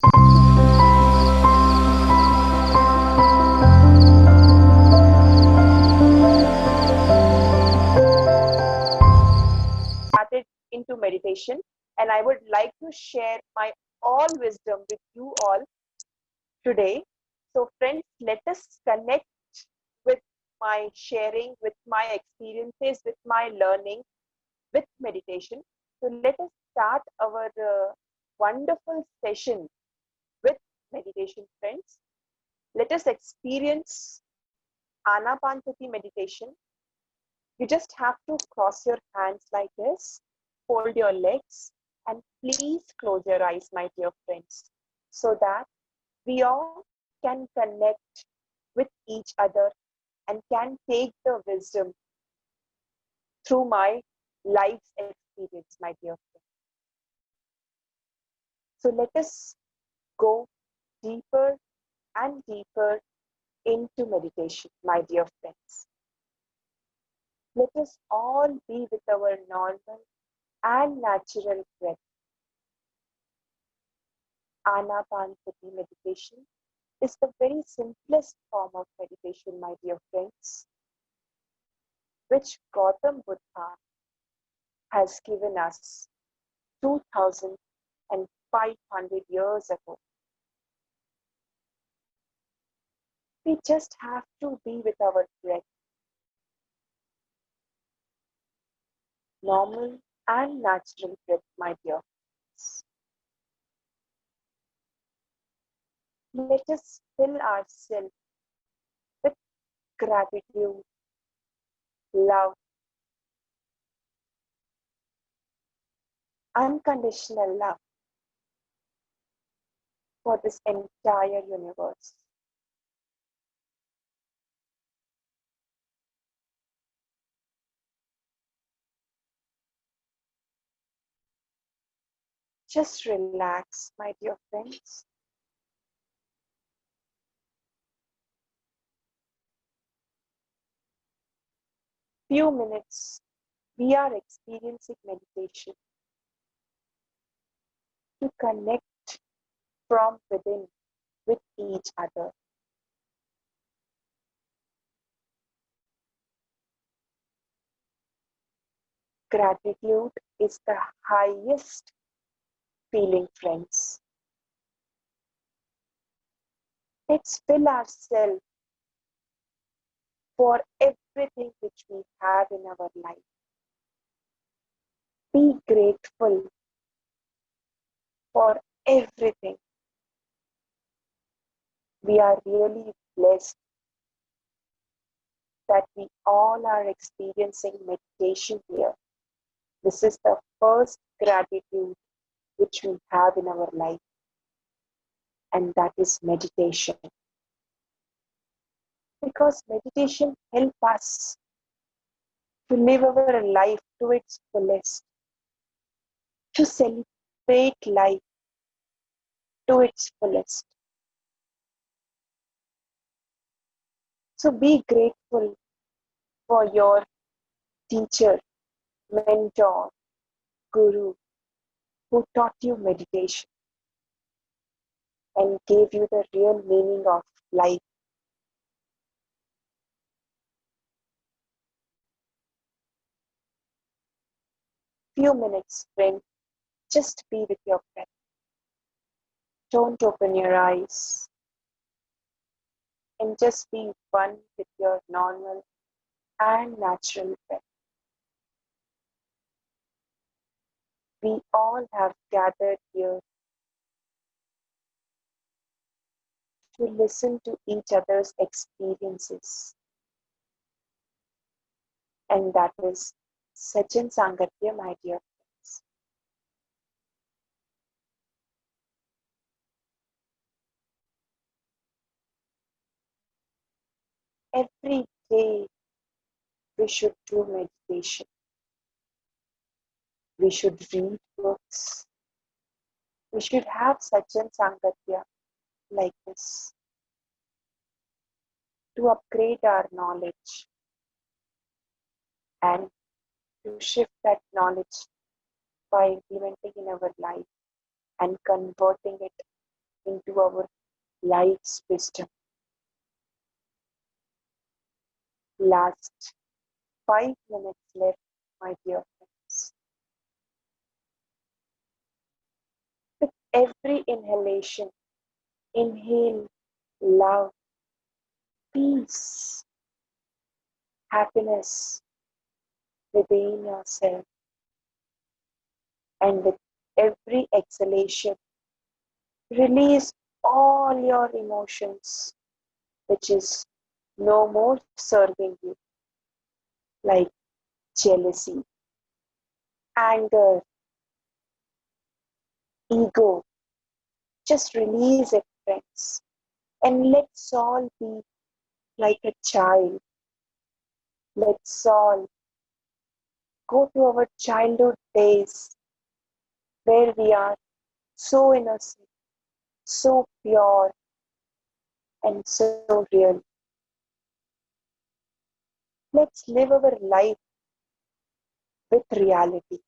Started into meditation, and I would like to share my all wisdom with you all today. So, friends, let us connect with my sharing, with my experiences, with my learning, with meditation. So, let us start our wonderful session with meditation, friends. Let us experience Anapanasati meditation. You just have to cross your hands like this, fold your legs, and please close your eyes, my dear friends, so that we all can connect with each other and can take the wisdom through my life's experience, my dear friends. So let us go deeper and deeper into meditation, my dear friends. Let us all be with our normal and natural breath. Anapanasati meditation is the very simplest form of meditation, my dear friends, which Gautam Buddha has given us 2,500 years ago. We just have to be with our breath, normal and natural breath, my dear friends. Let us fill ourselves with gratitude, love, unconditional love for this entire universe. Just relax, my dear friends. Few minutes, we are experiencing meditation to connect from within with each other. Gratitude is the highest feeling, friends. Let's fill ourselves for everything which we have in our life. Be grateful for everything. We are really blessed that we all are experiencing meditation here. This is the first gratitude which we have in our life, and that is meditation. Because meditation helps us to live our life to its fullest, to celebrate life to its fullest. So be grateful for your teacher, mentor, guru who taught you meditation and gave you the real meaning of life. Few minutes, friend, just be with your breath. Don't open your eyes and just be one with your normal and natural breath. We all have gathered here to listen to each other's experiences, and that is Sajan Sangatya, my dear friends. Every day we should do meditation. We should read books. We should have Sajan Sangatya like this to upgrade our knowledge and to shift that knowledge by implementing in our life and converting it into our life's wisdom. Last 5 minutes left, my dear friends. With every inhalation, inhale love, peace, happiness within yourself. And with every exhalation, release all your emotions, which is no more serving you, like jealousy, anger, ego. Just release it, friends. And let's all be like a child. Let's all go to our childhood days where we are so innocent, so pure, and so real. Let's live our life with reality.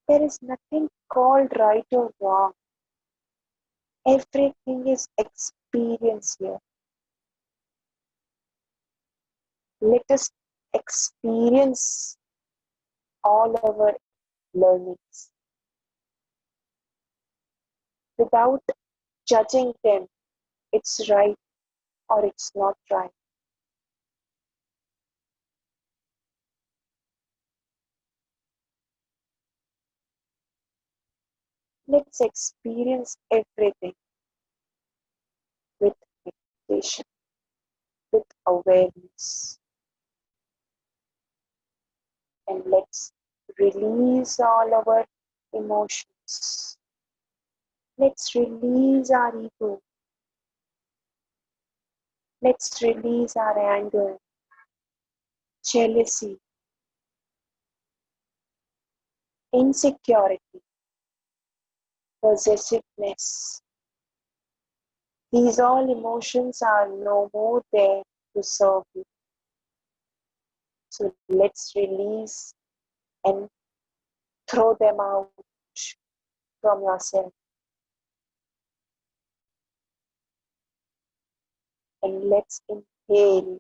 There is nothing called right or wrong. Everything is experience here. Let us experience all our learnings without judging them. It's right or it's not right. Let's experience everything with meditation, with awareness. And let's release all our emotions. Let's release our ego. Let's release our anger, jealousy, insecurity, possessiveness. These all emotions are no more there to serve you. So let's release and throw them out from yourself. And let's inhale.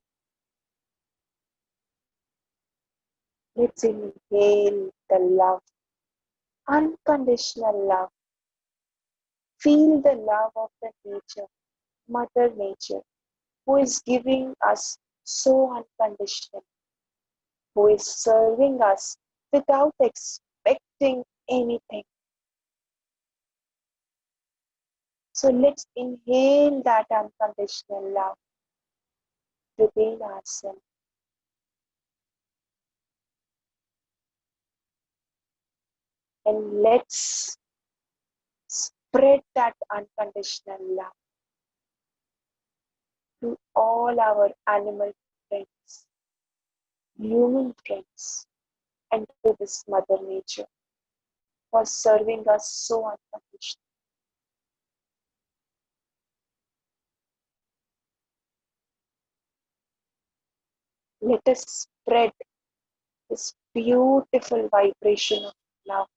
Let's inhale the love, unconditional love. Feel the love of the nature, Mother Nature, who is giving us so unconditional, who is serving us without expecting anything. So let's inhale that unconditional love within ourselves. And let's spread that unconditional love to all our animal friends, human friends, and to this Mother Nature for serving us so unconditionally. Let us spread this beautiful vibration of love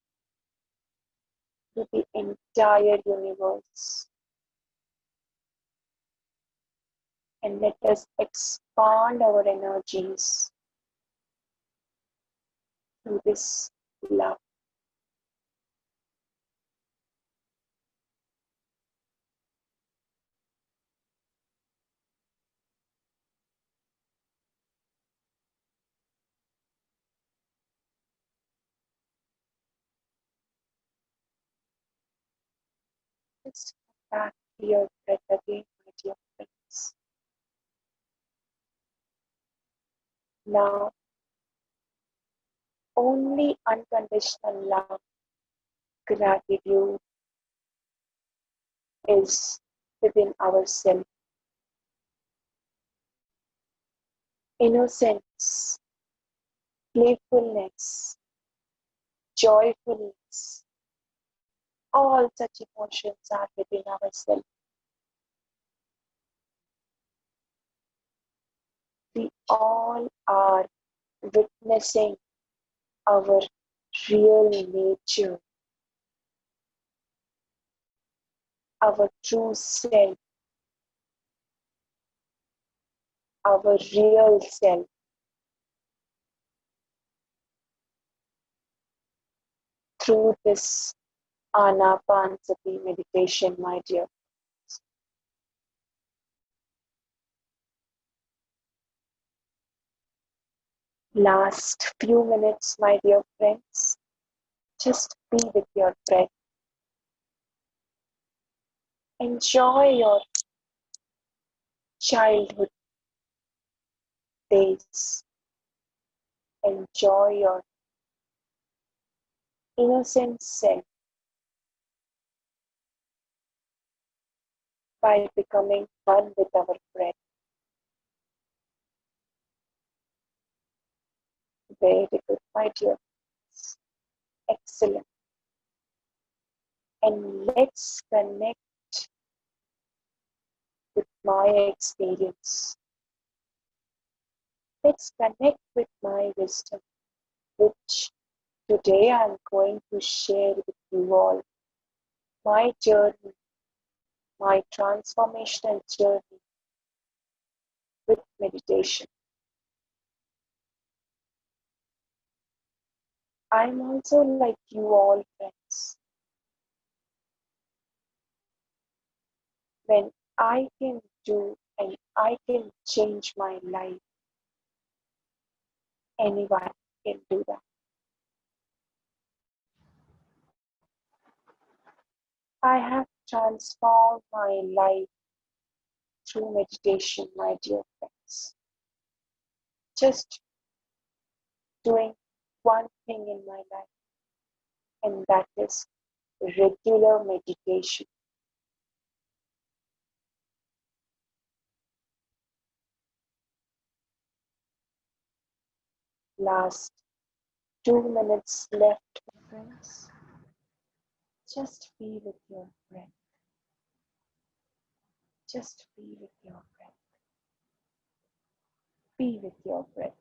to the entire universe. And let us expand our energies through this love. Just come back to your breath again, my dear friends. Now, only unconditional love, gratitude is within ourselves. Innocence, playfulness, joyfulness, all such emotions are within ourselves. We all are witnessing our real nature. our true self, our real self. Through this Anapanasati meditation, my dear. Last few minutes, my dear friends, just be with your breath. Enjoy your childhood days. Enjoy your innocent self by becoming one with our breath. Very good, my dear. Excellent. And let's connect with my experience. Let's connect with my wisdom, which today I'm going to share with you all. My journey, my transformational journey with meditation. I'm also like you all, friends. When I can do and I can change my life, anyone can do that. I have transformed my life through meditation, my dear friends. Just doing one thing in my life, and that is regular meditation. Last 2 minutes left, friends. Just be with your breath. Just be with your breath. Be with your breath.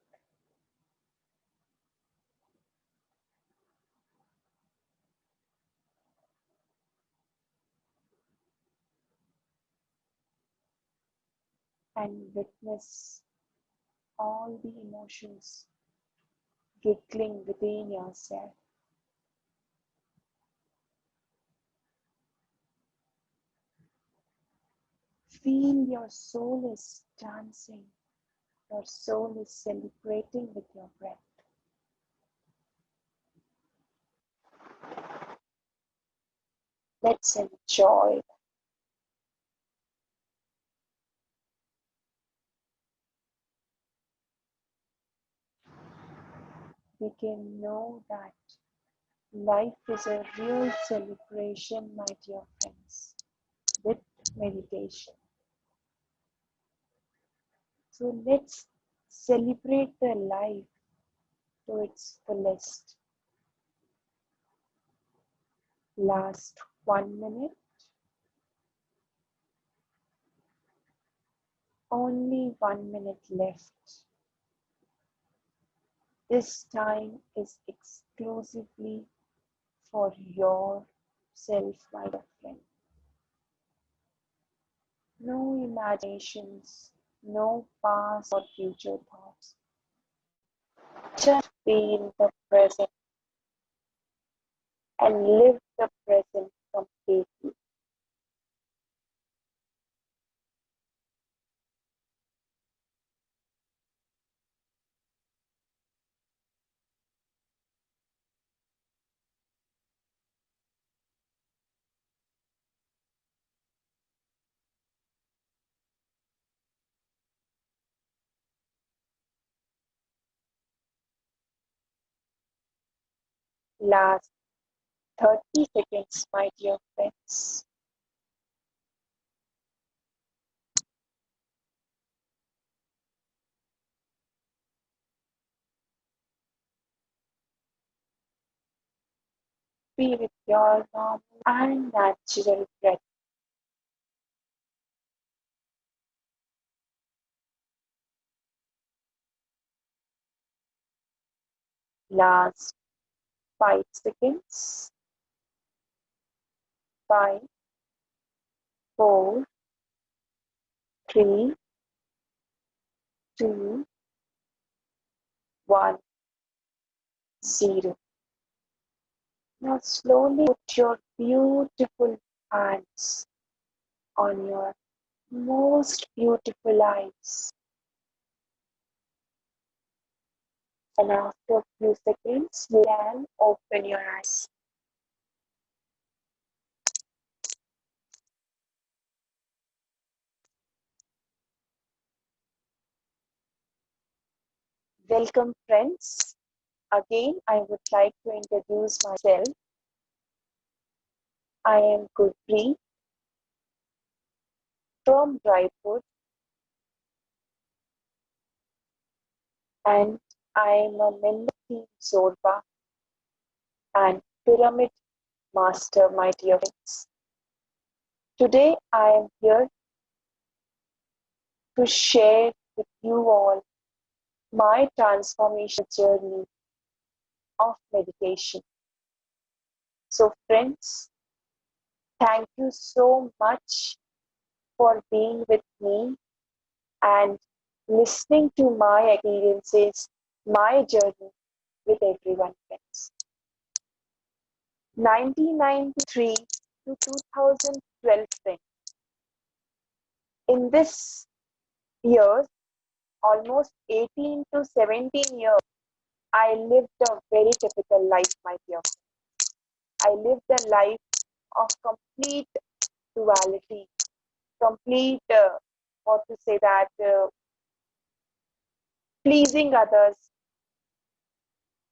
And witness all the emotions giggling within yourself. Feel your soul is dancing. Your soul is celebrating with your breath. Let's enjoy. We can know that life is a real celebration, my dear friends, with meditation. So let's celebrate the life to its fullest. Last 1 minute. Only 1 minute left. This time is exclusively for yourself, my dear friend. No imaginations, no past or future thoughts. Just be in the present and live the present completely. Last 30 seconds, my dear friends. Be with your normal and natural breath. Last 5 seconds. 5, 4, 3, 2, 1, 0. Now slowly put your beautiful hands on your most beautiful eyes. And after a few seconds, you can open your eyes. Welcome, friends. Again, I would like to introduce myself. I am Gurpreet from Raipur, and I am a member of Team Zorba and Pyramid Master, my dear friends. Today, I am here to share with you all my transformation journey of meditation. So, friends, thank you so much for being with me and listening to my experiences, my journey with everyone, friends. 1993 to 2012, friends. In this years, almost 18 to 17 years, I lived a very typical life, my dear. I lived a life of complete duality, complete, what to say that, pleasing others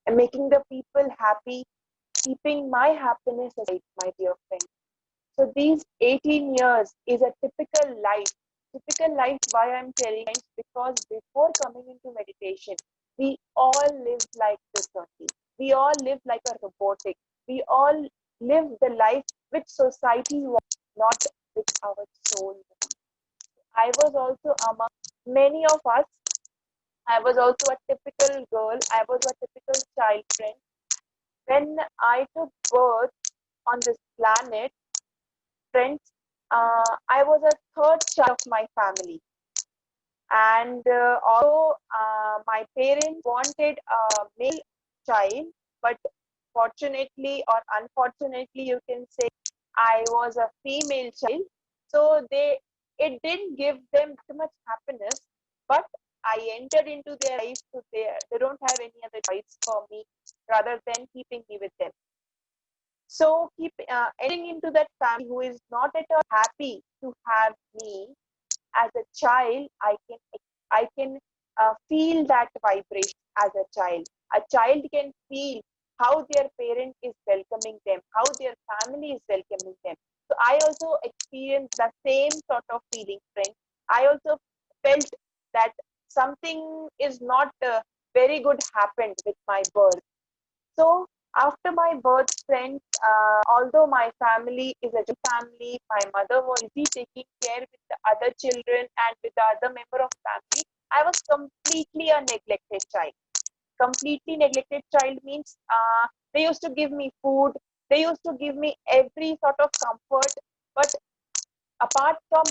and making the people happy, keeping my happiness aside, my dear friend. So these 18 years is a typical life. Typical life, why I'm telling you, because before coming into meditation, we all lived like this only. We all lived like a robotic. We all lived the life which society wants, not with our soul. I was also among many of us. I was also a typical girl. I was a typical child, friend. When I took birth on this planet, friends, I was a third child of my family. And also, my parents wanted a male child, but fortunately or unfortunately, you can say I was a female child. So it didn't give them too much happiness, but I entered into their life, so they don't have any other choice for me rather than keeping me with them. So keep entering into that family who is not at all happy to have me as a child. I can feel that vibration as a child. A child can feel how their parent is welcoming them, how their family is welcoming them. So I also experienced the same sort of feeling, friend. I also felt that something is not very good happened with my birth. So after my birth, friends, although my family is a joint family, my mother was busy taking care with the other children and with the other member of family. I was completely a neglected child. Completely neglected child means they used to give me food, they used to give me every sort of comfort, but apart from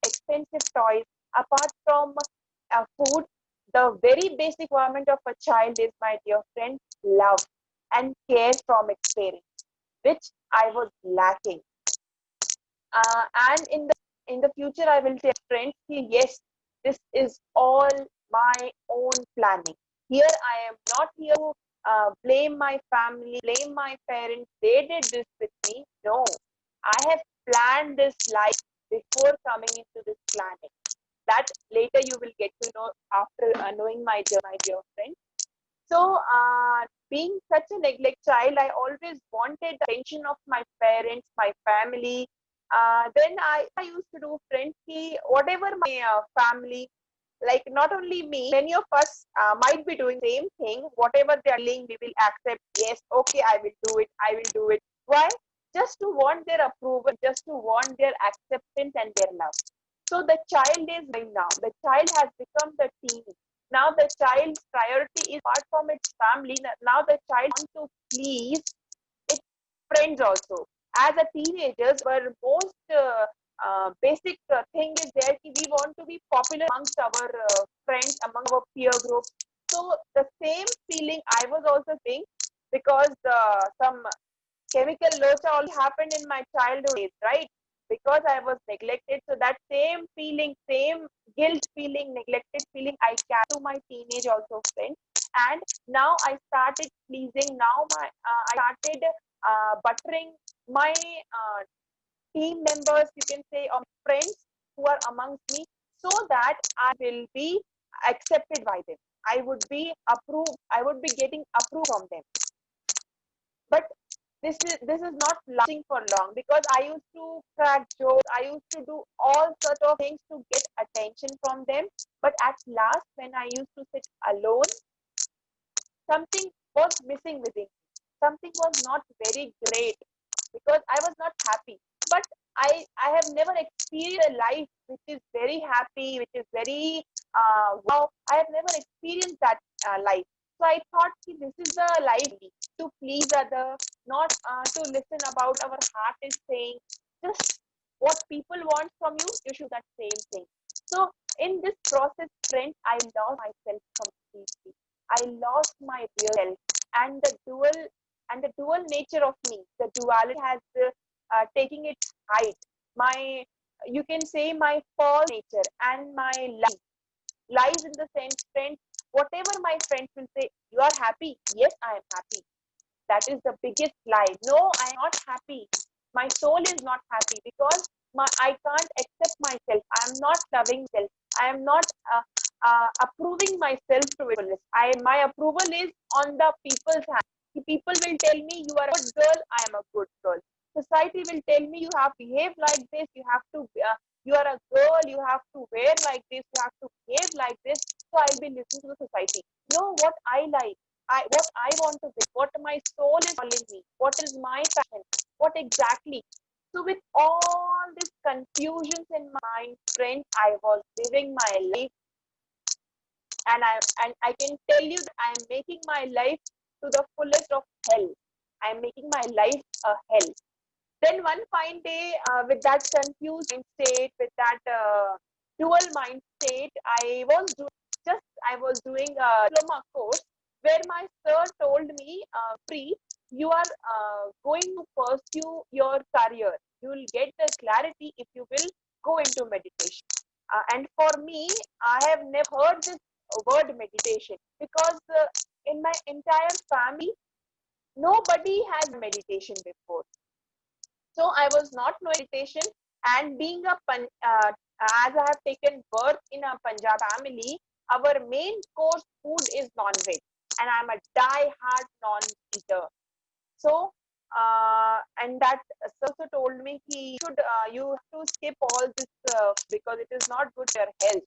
expensive toys, apart from food, the very basic requirement of a child is, my dear friend, love and care from its parents, which I was lacking. And in the future, I will tell friends, yes, this is all my own planning. Here, I am not here to blame my family, blame my parents. They did this with me. No, I have planned this life before coming into this planet. That later you will get to know after knowing my dear friend. So, being such a neglect child, I always wanted the attention of my parents, my family. Then I used to do friends, whatever my family, like not only me, many of us might be doing the same thing. Whatever they are doing, we will accept. Yes, okay, I will do it. I will do it. Why? Just to want their approval, just to want their acceptance and their love. So the child is going now. The child has become the teen. Now the child's priority is apart from its family. Now the child wants to please its friends also. As a teenagers, were most basic thing is there कि we want to be popular amongst our friends, among our peer group. So the same feeling I was also saying, because some chemical locha all happened in my childhood days, right? Because I was neglected. So that same feeling, same guilt feeling, neglected feeling, I carry to my teenage also, friends. And now I started pleasing. Now I started buttering my team members, you can say, or friends who are amongst me, so that I will be accepted by them. I would be approved. I would be getting approved from them. But this is not lasting for long, because I used to crack jokes. I used to do all sort of things to get attention from them. But at last, when I used to sit alone, something was missing within. Something was not very great, because I was not happy. But I have never experienced a life which is very happy, which is very wow. I have never experienced that life. So I thought this is the life, to please other, not to listen about our heart is saying. Just what people want from you, you should do that same thing. So in this process, friends, I lost myself completely. I lost my real self, and the dual nature of me. The duality has taking its height. My, you can say, my false nature and my lies in the sense, friends. Whatever my friends will say, you are happy. Yes, I am happy. That is the biggest lie. No, I am not happy. My soul is not happy, because I can't accept myself. I am not loving self. I am not approving myself to the fullest. My approval is on the people's hand. The people will tell me you are a good girl. I am a good girl. Society will tell me you have to behave like this. You have to. You are a girl. You have to wear like this. You have to behave like this. So I'll be listening to the society. No, what I like. What I want to be, what my soul is calling me, what is my passion, what exactly. So with all these confusions in my mind, friends, I was living my life, and I can tell you that I am making my life to the fullest of hell. I am making my life a hell. Then one fine day, with that confused mind state, with that dual mind state, I was doing a diploma course, where my sir told me, "Free, you are going to pursue your career. You will get the clarity if you will go into meditation." And for me, I have never heard this word meditation, because in my entire family, nobody has meditation before. So I was not knowing meditation, and being as I have taken birth in a Punjab family, our main course food is non-veg, and I'm a die-hard non-eater. So and that also told me you have to skip all this, because it is not good for your health.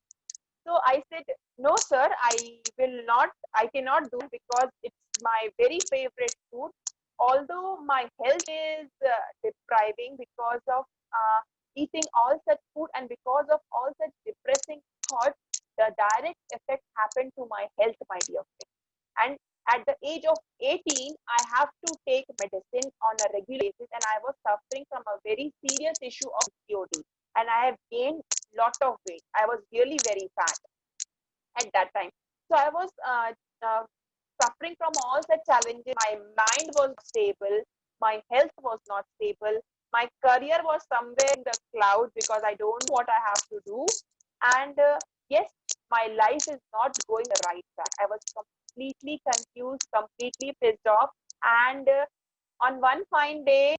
So I said, no, sir, I will not, I cannot do, because it's my very favorite food. Although my health is depriving because of eating all such food, and because of all such depressing thoughts, the direct effect happened to my health, my dear friend. And at the age of 18, I have to take medicine on a regular basis, and I was suffering from a very serious issue of PCOD, and I have gained lot of weight. I was really very fat at that time. So I was suffering from all such challenges. My mind was stable, my health was not stable, my career was somewhere in the clouds, because I don't know what I have to do. And yes, my life is not going the right track. I was completely confused, completely pissed off. And on one fine day,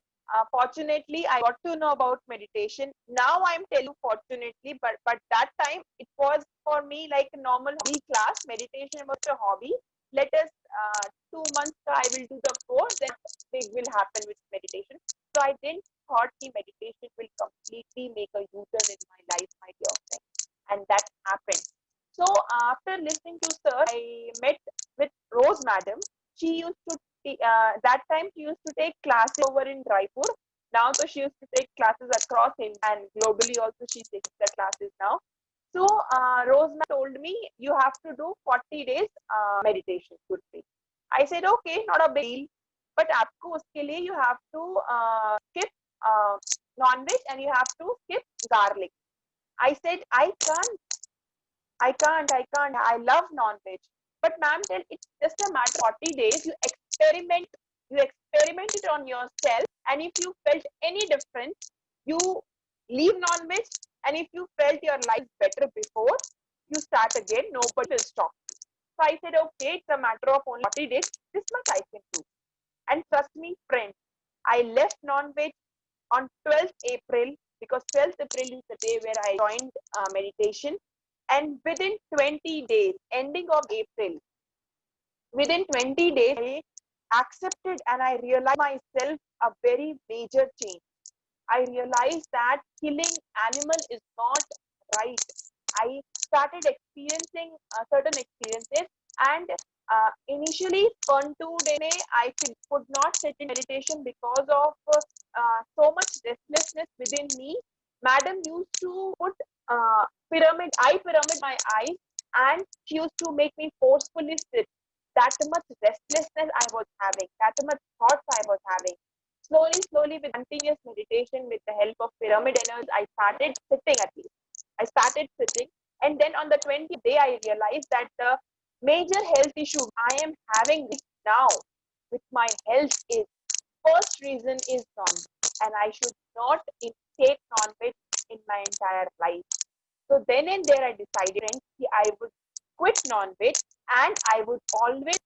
fortunately, I got to know about meditation. Now I'm telling you fortunately, but that time it was for me like a normal hobby class. Meditation was a hobby. Let us 2 months I will do the course, then big will happen with meditation. So I didn't thought the meditation will completely make a U-turn in my life, my dear friend, and that happened. So after listening to sir, I met with Rose Madam. She used to that time she used to take classes over in Raipur. Now, so she used to take classes across India, and globally also she takes the classes now. So Rose told me, you have to do 40 days meditation, good thing. I said, okay, not a big deal. But आपको उसके लिए you have to skip non-veg, and you have to skip garlic. I said, I can't. I love non-veg. But ma'am, then it's just a matter of 40 days. You experiment it on yourself, and if you felt any difference, you leave non-veg. And if you felt your life better before, you start again. Nobody will stop. So I said, okay, it's a matter of only 40 days. This much I can do. And trust me, friends, I left non-veg on 12th April, because 12th April is the day where I joined meditation. And within 20 days, ending of April, within 20 days, I accepted and I realized myself a very major change. I realized that killing animal is not right. I started experiencing certain experiences, and initially, Pantu Dene, I could not sit in meditation because of so much restlessness within me. Madam used to put eye pyramid my eyes, and she used to make me forcefully sit. That much restlessness I was having, that much thoughts I was having. Slowly, with continuous meditation, with the help of pyramid energy, I started sitting at least. I started sitting, and then on the 20th day, I realized that the major health issue I am having now with my health is, first reason is non-veg, and I should not take non-veg in my entire life. So then and there, I decided I would quit non-veg, and I would always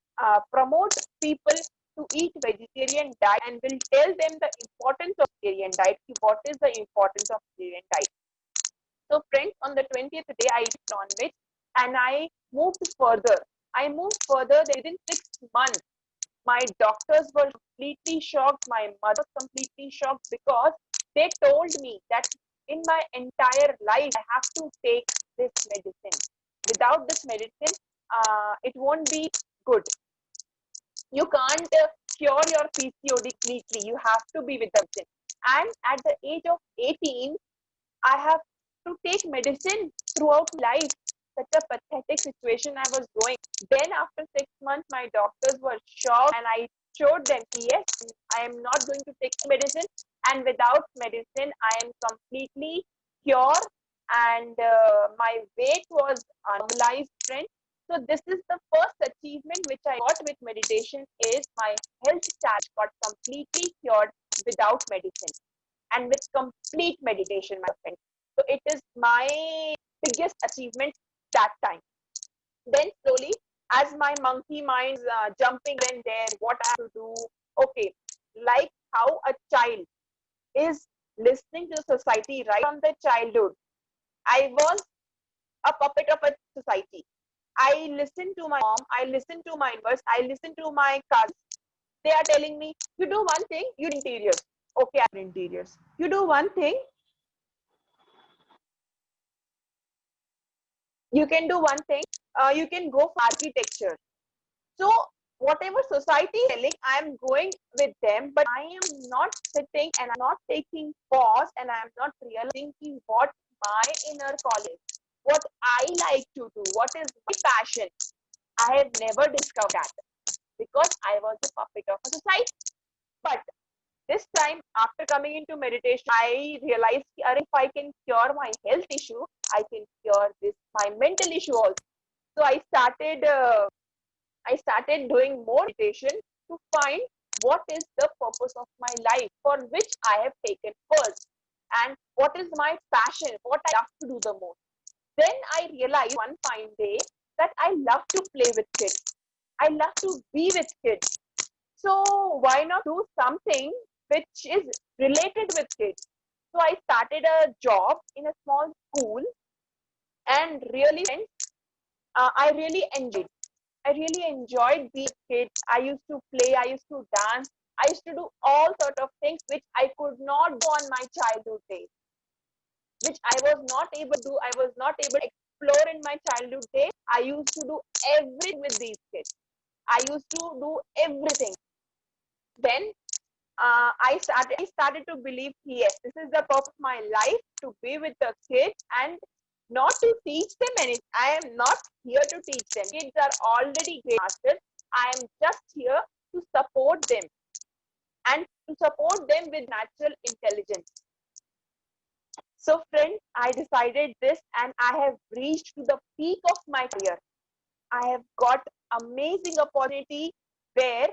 promote people to eat vegetarian diet, and will tell them the importance of vegetarian diet. What is the importance of vegetarian diet? So friends, on the 20th day, I eat non-veg, and I moved further. Within 6 months. My doctors were completely shocked. My mother was completely shocked, because they told me that in my entire life, I have to take this medicine. Without this medicine, it won't be good. You can't cure your PCOD completely. You have to be with the medicine. And at the age of 18, I have to take medicine throughout life. Such a pathetic situation I was going. Then after 6 months, my doctors were shocked, and I showed them, yes, I am not going to take medicine, and without medicine, I am completely cured, and my weight was normalized, friend. So this is the first achievement which I got with meditation, is my health challenge got completely cured without medicine, and with complete meditation, my friend. So it is my biggest achievement that time. Then slowly, as my monkey mind's jumping in there, what I have to do? Okay, like how a child is listening to society right from the childhood. I was a puppet of a society. I listen to my mom, I listen to my neighbors, I listen to my cousins. They are telling me, you do one thing, you do interiors. Okay, I do interiors. You do one thing, you can do one thing, you can go for architecture. So whatever society is telling, I am going with them, but I am not sitting, and I'm not taking pause, and I am not realizing what my inner call is, what I like to do, what is my passion. I have never discovered that, because I was a puppet of a society. But this time, after coming into meditation, I realized that if I can cure my health issue, I can cure this my mental issue also. So I started doing more meditation to find what is the purpose of my life, for which I have taken first, and what is my passion, what I love to do the most. Then I realized one fine day that I love to play with kids. I love to be with kids. So why not do something which is related with kids? So I started a job in a small school, and really, I really enjoyed. I really enjoyed being a kid. I used to play, I used to dance, I used to do all sort of things which I could not do on my childhood days, which I was not able to do. I was not able to explore in my childhood days. I used to do everything with these kids. I used to do everything. Then I started to believe, yes, this is the purpose of my life, to be with the kids, and not to teach them anything. I am not here to teach them. Kids are already great masters. I am just here to support them, and to support them with natural intelligence. So friends, I decided this and I have reached to the peak of my career. I have got amazing opportunity where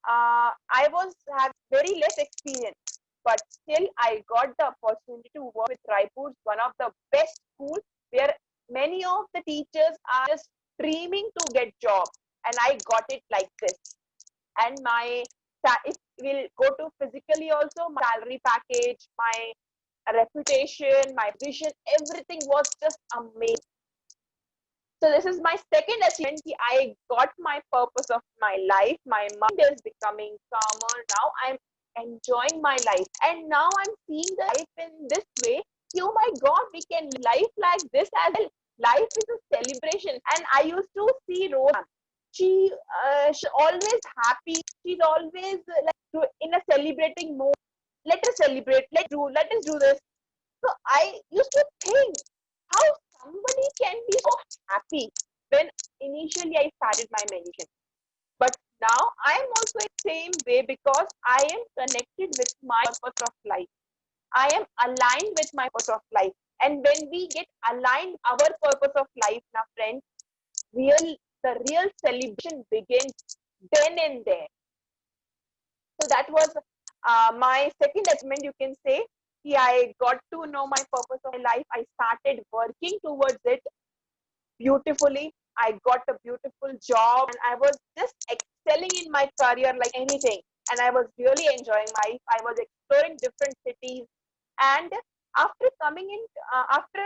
I was have very less experience, but still I got the opportunity to work with Raipur's one of the best schools where many of the teachers are just dreaming to get job, and I got it like this. And my if we'll go to physically also, my salary package, my reputation, my vision, everything was just amazing. So this is my second achievement. I got my purpose of my life. My mind is becoming calmer. Now I'm enjoying my life. And now I'm seeing the life in this way. Oh my God, we can life like this as well. Life is a celebration. And I used to see Rose. She's always happy. She's always like in a celebrating mode. Let us celebrate. Let us do this. So I used to think how somebody can be so happy when initially I started my meditation. But now I am also the same way because I am connected with my purpose of life. I am aligned with my purpose of life. And when we get aligned our purpose of life, now friends, the real celebration begins then and there. So that was my second achievement, you can say. I got to know my purpose of my life. I started working towards it beautifully. I got a beautiful job and I was just excelling in my career like anything. And I was really enjoying life. I was exploring different cities. And after coming in, after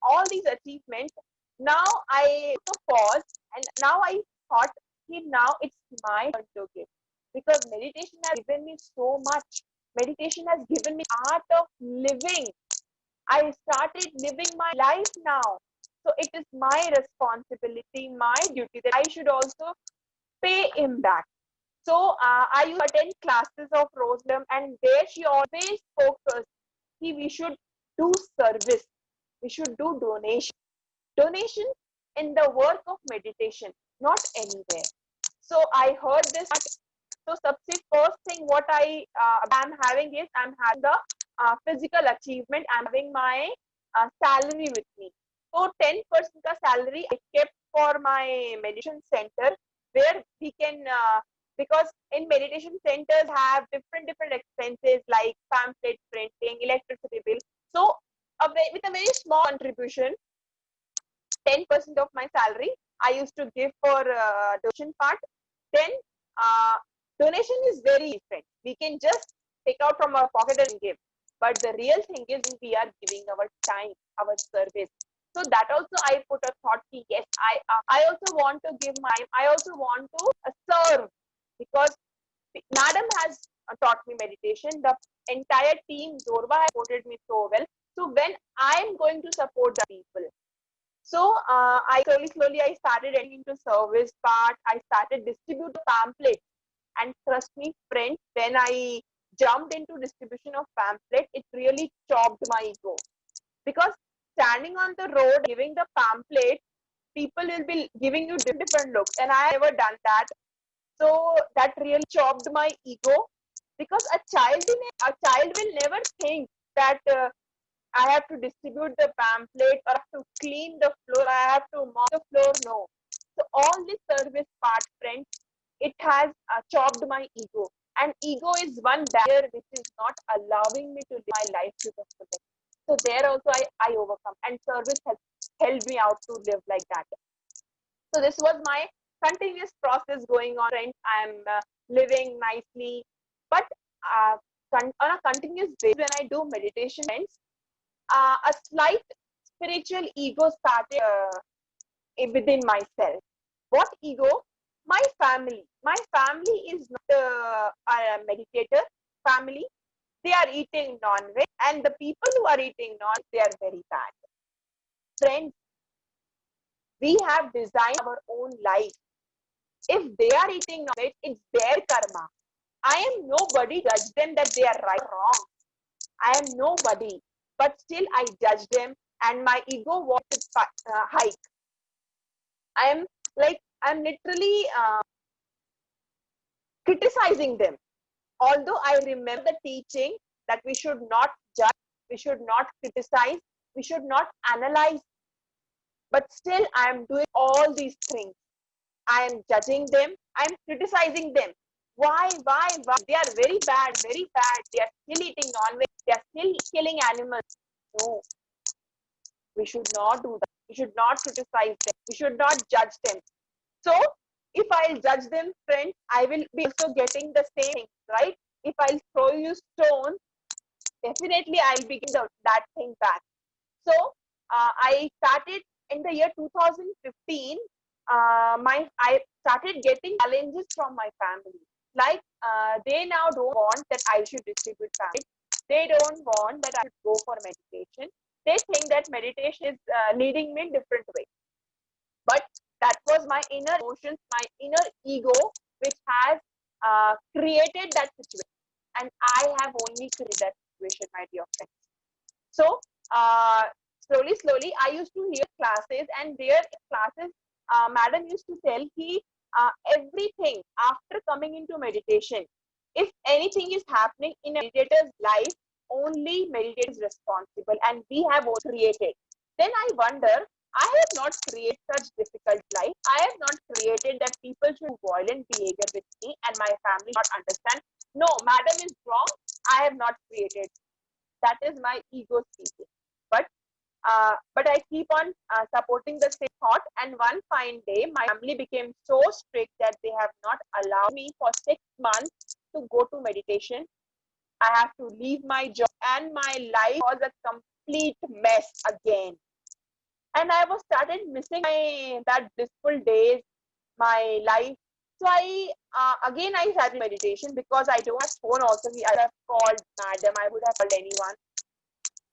all these achievements, now I took a pause and now I thought, okay, now it's my turn to give. Because meditation has given me so much. Meditation has given me art of living. I started living my life now. So it is my responsibility, my duty that I should also pay him back. So I used to attend classes of Rosalam, and there she always focused, we should do service, we should do donation. Donation in the work of meditation, not anywhere. So I heard this. So first thing what I am having is I'm having the physical achievement. I'm having my salary with me. So 10% of salary I kept for my meditation center where we can because in meditation centers have different expenses like pamphlet printing, electricity bill. So with a very small contribution, 10% of my salary I used to give for donation part. Then uh, donation is very different. We can just take out from our pocket and give. But the real thing is we are giving our time, our service. So that also I put a thought. Yes, I also want to give my. I also want to serve because Madam has taught me meditation. The entire team Zorba has supported me so well. So when I am going to support the people, so I slowly I started getting into service part. I started distribute pamphlets, and trust me, friends, when I jumped into distribution of pamphlet, it really chopped my ego because standing on the road giving the pamphlet, people will be giving you different looks, and I have never done that. So that really chopped my ego because a child will never think that. I have to distribute the pamphlet or I have to clean the floor, I have to mop the floor. No. So all this service part, friends, it has chopped my ego. And ego is one barrier which is not allowing me to live my life to the fullest. So there also I overcome. And service has helped me out to live like that. So this was my continuous process going on, friends. I'm living nicely. But on a continuous basis, when I do meditation, friends, a slight spiritual ego started within myself. What ego? My family. My family is not a meditator family. They are eating non-veg, and the people who are eating non-veg, they are very bad. Friends, we have designed our own life. If they are eating non-veg, it's their karma. I am nobody to judge them that they are right or wrong. I am nobody, but still I judge them, and my ego wants to hike. I'm literally criticizing them. Although I remember the teaching that we should not judge, we should not criticize, we should not analyze. But still, I am doing all these things. I am judging them, I am criticizing them. Why? They are very bad, very bad. They are still eating non-veg, they are still killing animals. No, we should not do that. We should not criticize them. We should not judge them. So, if I'll judge them, friends, I will be also getting the same thing, right? If I'll throw you stones, definitely I'll be getting that thing back. So, I started in the year 2015. I started getting challenges from my family. Like they now don't want that I should distribute family. They don't want that I should go for meditation. They think that meditation is leading me in different way. But that was my inner emotions, my inner ego, which has created that situation. And I have only created that situation, my dear friends. So slowly, I used to hear classes, and their classes, madam used to tell he everything after coming into meditation. If anything is happening in a meditator's life, only meditator is responsible, and we have all created. Then I wonder, I have not created such difficult life. I have not created that people should do violent behavior with me and my family not understand. No, madam is wrong. I have not created. That is my ego speaking. But I keep on supporting the same thought. And one fine day, my family became so strict that they have not allowed me for 6 months to go to meditation. I have to leave my job, and my life was a complete mess again. And I was started missing that blissful days, my life. So I started meditation because I don't have phone. Also, I would have called madam. I would have called anyone.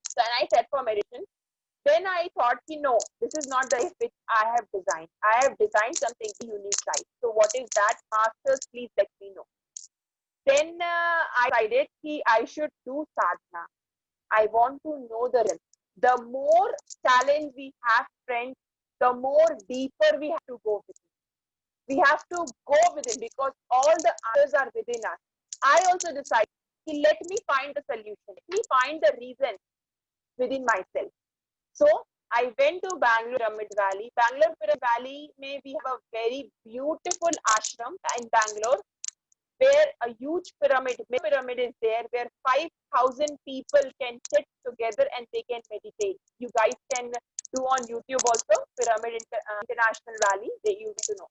So I set for meditation. Then I thought, no, this is not the life which I have designed. I have designed something unique life. So what is that? Masters, please let me know. Then I decided I should do sadhana. I want to know the rhythm. The more challenge we have, friends, the more deeper we have to go with it. We have to go with it because all the answers are within us. I also decided, let me find the solution. Let me find the reason within myself. So I went to Bangalore Pyramid Valley. Bangalore Pyramid Valley, we have a very beautiful ashram in Bangalore, where a huge pyramid is there, where 5,000 people can sit together and they can meditate. You guys can do on YouTube also, Pyramid International Valley, you need to know.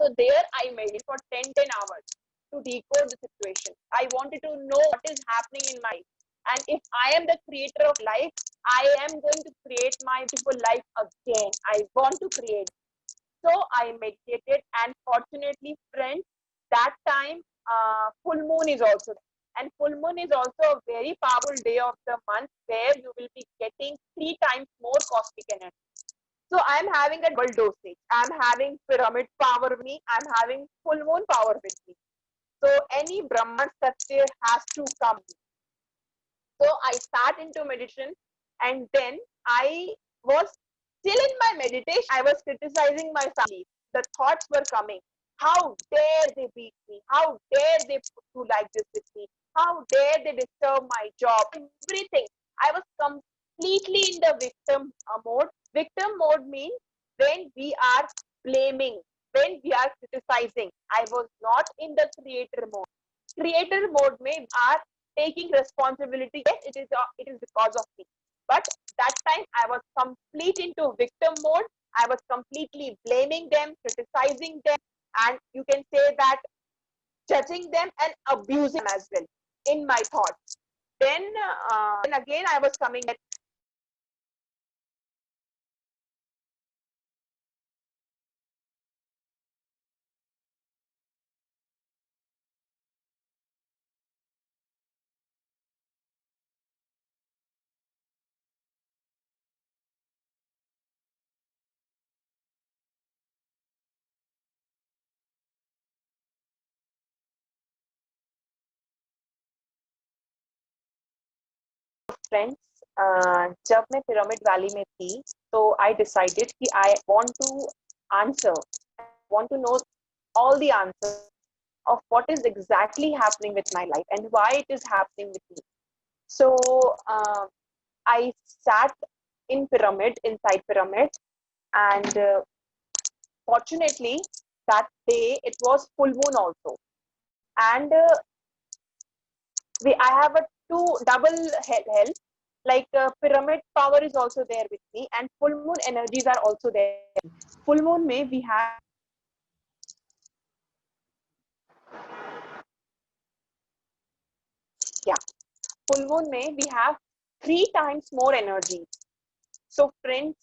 So there I meditated for 10 hours to decode the situation. I wanted to know what is happening in my life. And if I am the creator of life, I am going to create my beautiful life again. I want to create. So I meditated, and fortunately, friends, that time full moon is also there. And full moon is also a very powerful day of the month where you will be getting 3 times more cosmic energy. So I am having a double dosage. I am having pyramid power with me. I am having full moon power with me. So any Brahman Satya has to come. So I start into meditation, and then I was still in my meditation. I was criticizing my family. The thoughts were coming. How dare they beat me? How dare they do like this with me? How dare they disturb my job? Everything. I was completely in the victim mode. Victim mode means when we are blaming, when we are criticizing. I was not in the creator mode. Creator mode means are taking responsibility. Yes, it is because of me. But that time I was complete into victim mode. I was completely blaming them, criticizing them, and you can say that judging them and abusing them as well in my thoughts. Then again I was coming at friends. जब मैं pyramid valley में थी, तो I decided कि I want to answer, want to know all the answers of what is exactly happening with my life and why it is happening with me. So I sat in pyramid, inside pyramid, and fortunately that day it was full moon also, and I have a two double health. Like pyramid power is also there with me, and full moon energies are also there. Full moon may we have, yeah, full moon may we have 3 times more energy. So friends,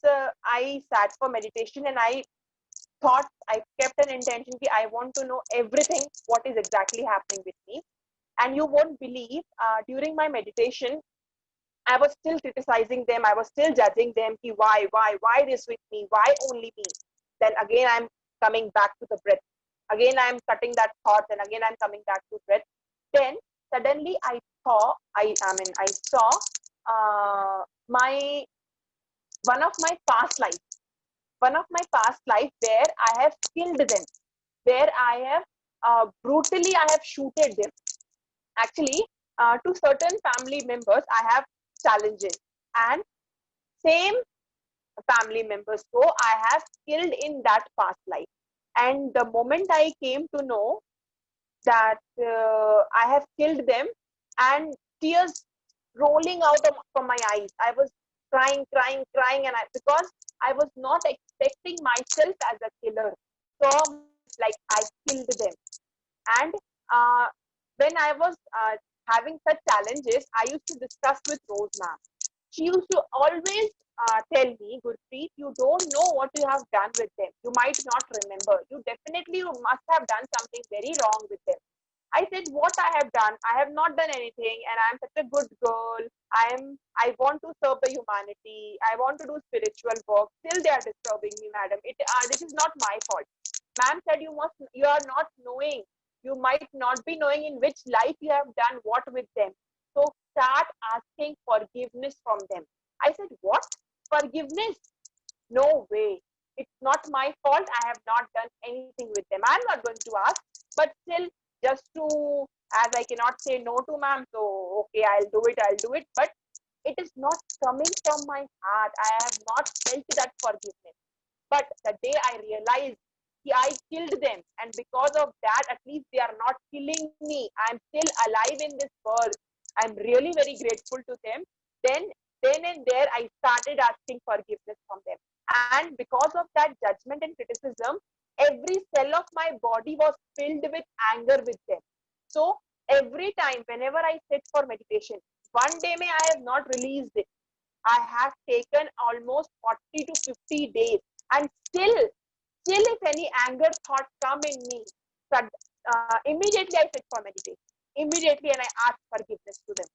I sat for meditation and I thought, I kept an intention that I want to know everything what is exactly happening with me. And you won't believe, during my meditation I was still criticizing them. I was still judging them. Why this with me? Why only me? Then again, I'm coming back to the breath. Again, I'm cutting that thought, and again, I'm coming back to breath. Then suddenly, I saw my one of my past life, where I have killed them, where I have brutally, I have shooted them. Actually, to certain family members, I have challenges, and same family members go I have killed in that past life. And the moment I came to know that I have killed them, and tears rolling out from my eyes, I was crying, and because I was not expecting myself as a killer. So like I killed them. And uh, when I was having such challenges, I used to discuss with Rose ma'am. She used to always tell me, Gurpreet, you don't know what you have done with them. You might not remember. You must have done something very wrong with them. I said, what I have done? I have not done anything, and I'm such a good girl. I want to serve the humanity. I want to do spiritual work. Still, they are disturbing me, madam. This is not my fault. Ma'am said, you are not knowing. You might not be knowing in which life you have done what with them. So start asking forgiveness from them. I said, what? Forgiveness? No way. It's not my fault. I have not done anything with them. I'm not going to ask, but still, just to, as I cannot say no to ma'am, so okay, I'll do it. But it is not coming from my heart. I have not felt that forgiveness. But the day I realized I killed them, and because of that, at least they are not killing me. I'm still alive in this world. I'm really very grateful to them. Then, then and there, I started asking forgiveness from them. And because of that judgment and criticism, every cell of my body was filled with anger with them. So every time, whenever I sit for meditation, one day may I have not released it. I have taken almost 40 to 50 days, and still if any anger thought come in me, immediately I sit for meditation. Immediately, and I ask forgiveness to them.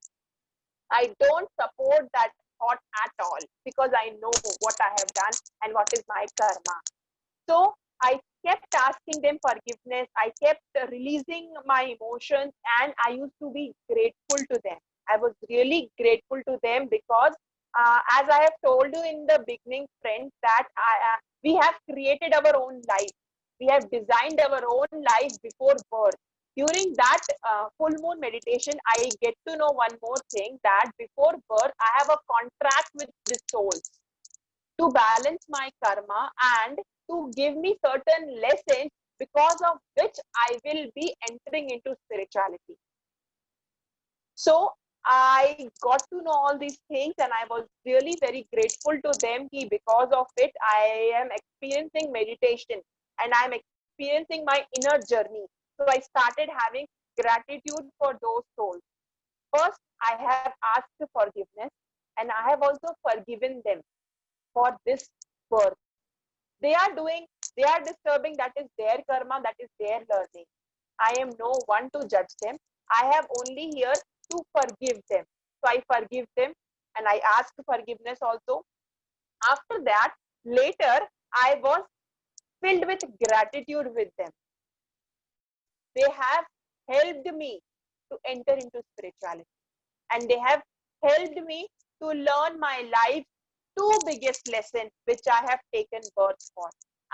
I don't support that thought at all, because I know what I have done and what is my karma. So I kept asking them forgiveness. I kept releasing my emotions, and I used to be grateful to them. I was really grateful to them because, as I have told you in the beginning, friends, that we have created our own life. We have designed our own life before birth. During that full moon meditation, I get to know one more thing, that before birth, I have a contract with the soul to balance my karma and to give me certain lessons, because of which I will be entering into spirituality. So I got to know all these things, and I was really very grateful to them. Because of it, I am experiencing meditation, and I'm experiencing my inner journey. So I started having gratitude for those souls. First, I have asked forgiveness, and I have also forgiven them for this birth. They are doing, they are disturbing, that is their karma, that is their learning. I am no one to judge them. I have only here to forgive them. So I forgive them, and I ask forgiveness also. After that, later, I was filled with gratitude with them. They have helped me to enter into spirituality, and they have helped me to learn my life's two biggest lessons, which I have taken birth for.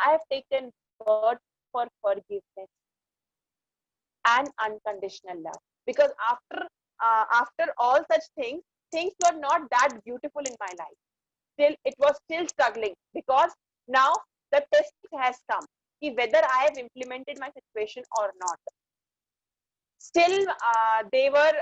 I have taken birth for forgiveness and unconditional love. Because after after all such things were not that beautiful in my life. Still, it was still struggling, because now the test has come, whether I have implemented my situation or not. Still, they were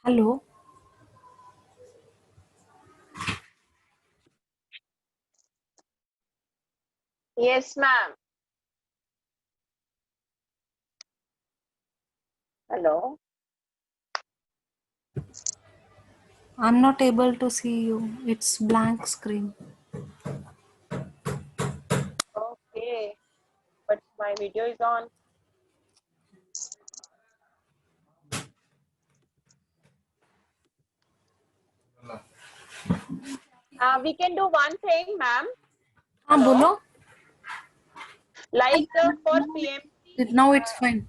Hello, yes, ma'am. Hello. I'm not able to see you. It's blank screen. Okay, but my video is on. We can do one thing, ma'am. हाँ Hello. बोलो. Like for PMC. Now it's fine.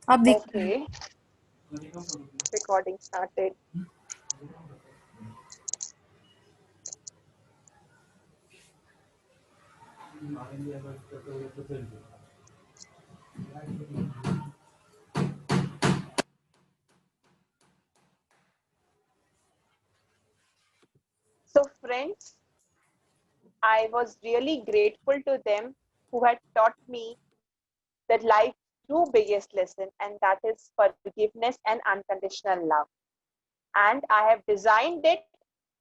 अब दिख रहा है. Okay, recording started. So, friends, I was really grateful to them who had taught me that life's true biggest lesson, and that is forgiveness and unconditional love. And I have designed it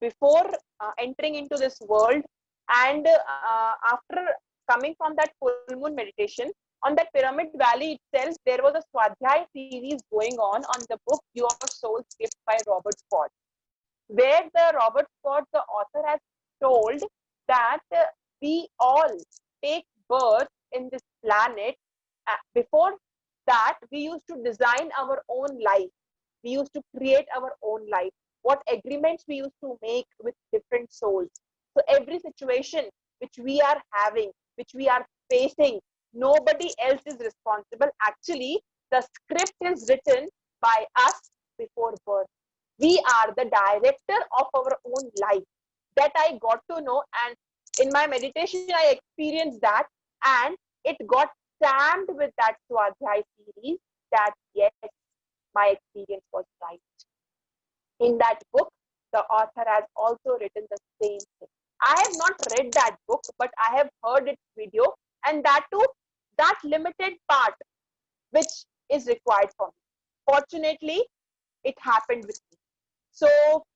before entering into this world. And after coming from that full moon meditation, on that Pyramid Valley itself, there was a Swadhyay series going on the book Your Soul's Gift by Robert Scott, where the Robert Scott, the author, has told that we all take birth in this planet. Before that, we used to design our own life. We used to create our own life. What agreements we used to make with different souls. So every situation which we are having, which we are facing, nobody else is responsible. Actually, the script is written by us before birth. We are the director of our own life. That I got to know, and in my meditation I experienced that, and it got stamped with that Swadhyay series that yes, my experience was right. In that book, the author has also written the same thing. I have not read that book, but I have heard its video, and that too, that limited part which is required for me. Fortunately, it happened with me. So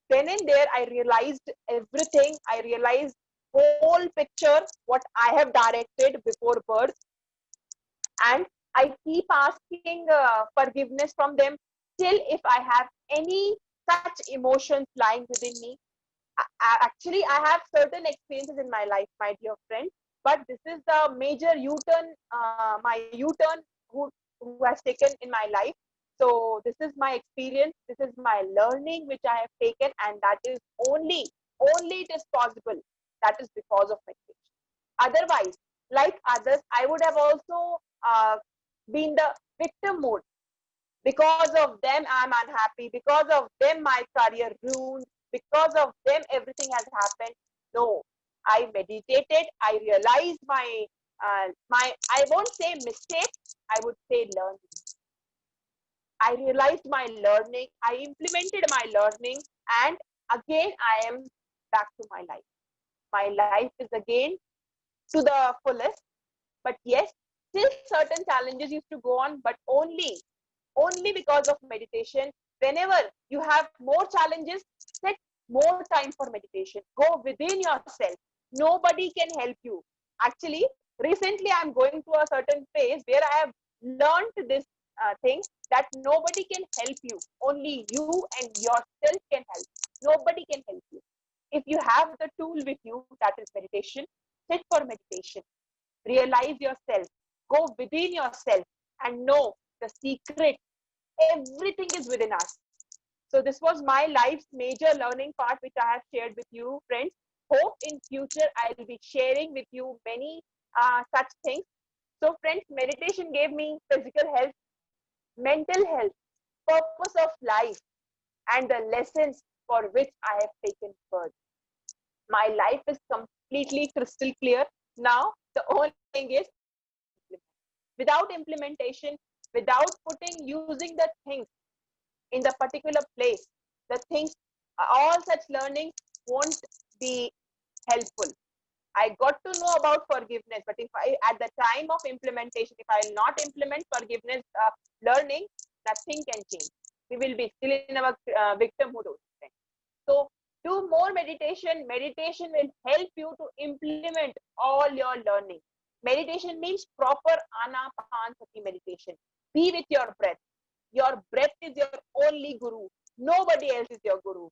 then and there, I realized everything. I realized whole picture what I have directed before birth, and I keep asking forgiveness from them. Still, if I have any such emotions lying within me, actually, I have certain experiences in my life, my dear friend. But this is the major U-turn, my U-turn who has taken in my life. So this is my experience. This is my learning which I have taken, and that is only it is possible. That is because of meditation. Otherwise, like others, I would have also been the victim mode. Because of them, I'm unhappy. Because of them, my career ruined. Because of them, everything has happened. No, I meditated. I realized my I won't say mistake. I would say learning. I realized my learning. I implemented my learning, and again I am back to my life. My life is again to the fullest. But yes, still certain challenges used to go on, but only because of meditation. Whenever you have more challenges, set more time for meditation. Go within yourself. Nobody can help you. Actually, recently I'm going through a certain phase where I have learned this thing that nobody can help you. Only you and yourself can help. Nobody can help you. If you have the tool with you, that is meditation, sit for meditation. Realize yourself. Go within yourself and know the secret. Everything is within us. So this was my life's major learning part, which I have shared with you, friends. Hope in future I'll be sharing with you many such things. So friends, meditation gave me physical health, mental health, purpose of life, and the lessons for which I have taken birth. My life is completely crystal clear. Now, the only thing is without implementation, without using the things in the particular place, the things, all such learning won't be helpful. I got to know about forgiveness, but if I, at the time of implementation, if I will not implement forgiveness learning, nothing can change. We will be still in our victimhood. So do more meditation. Meditation will help you to implement all your learning. Meditation means proper anapanasati meditation. Be with your breath. Your breath is your only guru. Nobody else is your guru.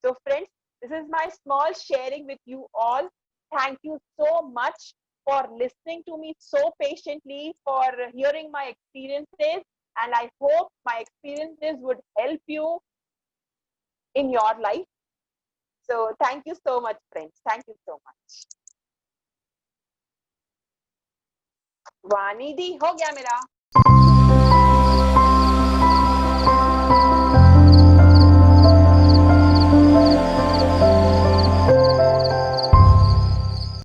So friends, this is my small sharing with you all. Thank you so much for listening to me so patiently, for hearing my experiences. And I hope my experiences would help you in your life. So thank you so much, friends. Thank you so much. वानी दी हो गया मेरा